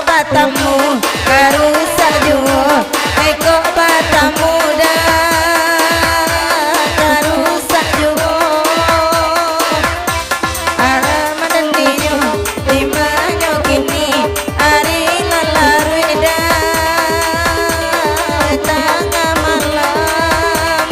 Batamu karusak jua, eko batamu dah karusak jua. Alaman dinyo di mana kini hari lalu dah tengah malam.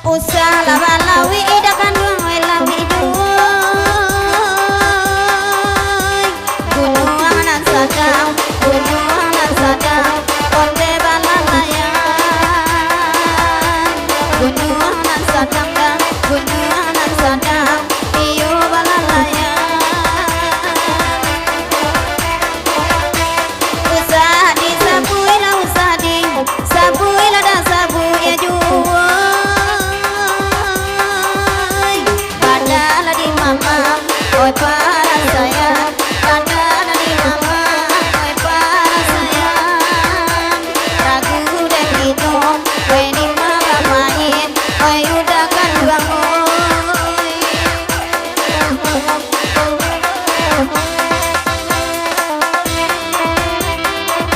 Usah lawi idakan duang lawi duang gunung nan sadang onde balalayan gunung nan sadang iyo balalayan usah disabui la dan sabu ya jua oi para sayang, ada di mama, oi para sayang, ragu dan itu, oi di mama main, oi udah kan bangun.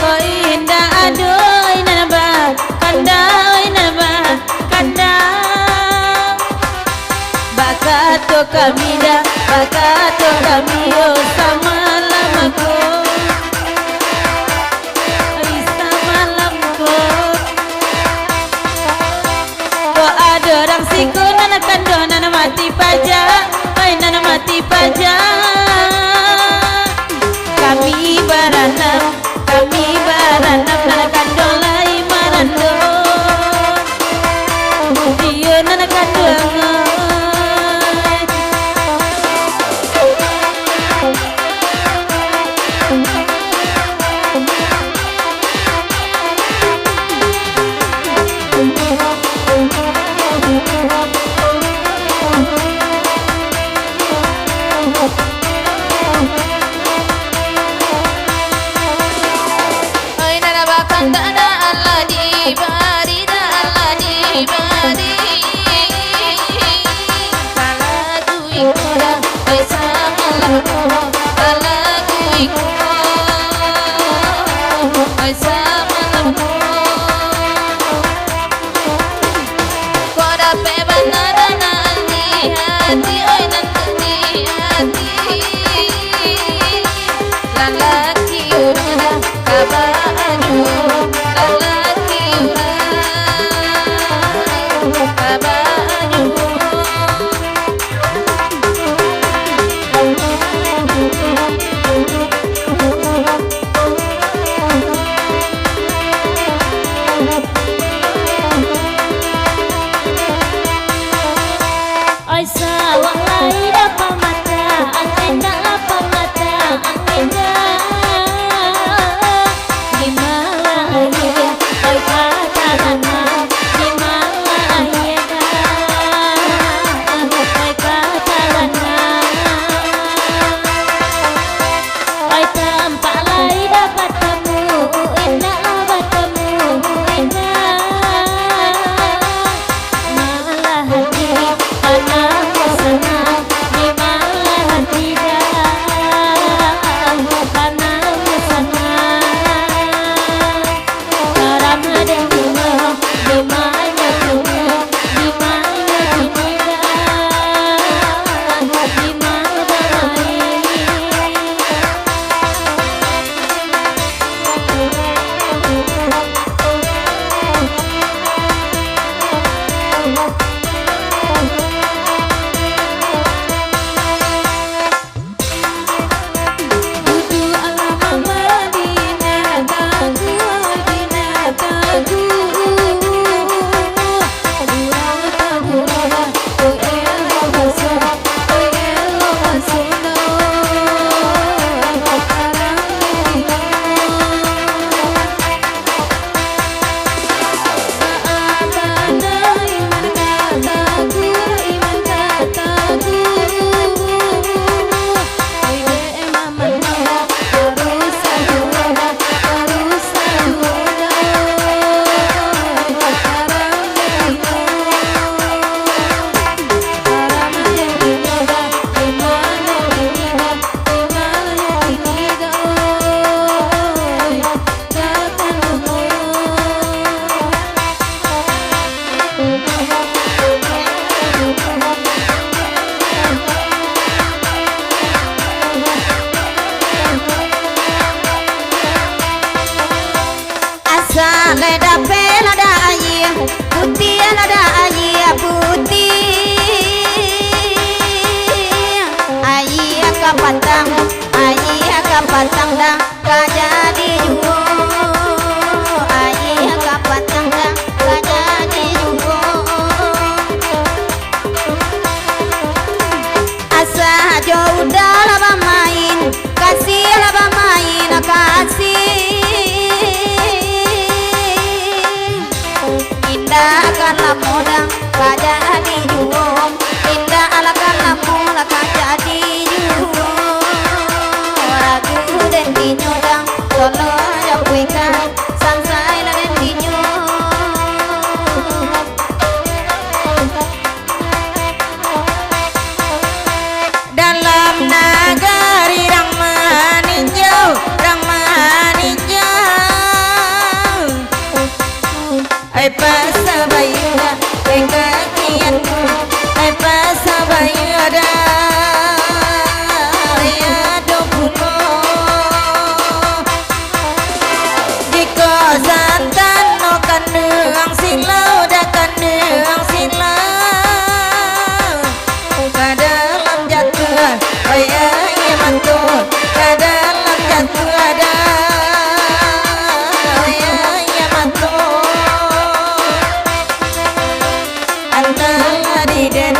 Oi indah aduh inaba, kanda inaba, kanda. Bakato kamida, bakato kamio sama lamaku, sama lamku. Ko ada orang siku nana kando nana mati pajak, nana mati pajak. Kami baranam nana kando lai marando. Dia nana kando lalaki udah kabar kapatang dah kajadi jugo ayah kapatang dah kajadi jugo asa jauh dah main kasih lah main kasih indah karena modang kajadi jugo indah ala karena mula kajadi jugo ragu dan dinyodang tolo jauhikan sansai dan dinyo dalam nagari rang maninjau ai pasabayuda engkakianku ai pasabayuda ya dokuno jika zantan no kandeang silau da kandeang silau kadalam jatuh ayah ya mantul kadalam jatuh ada ayah ya mantul antara di den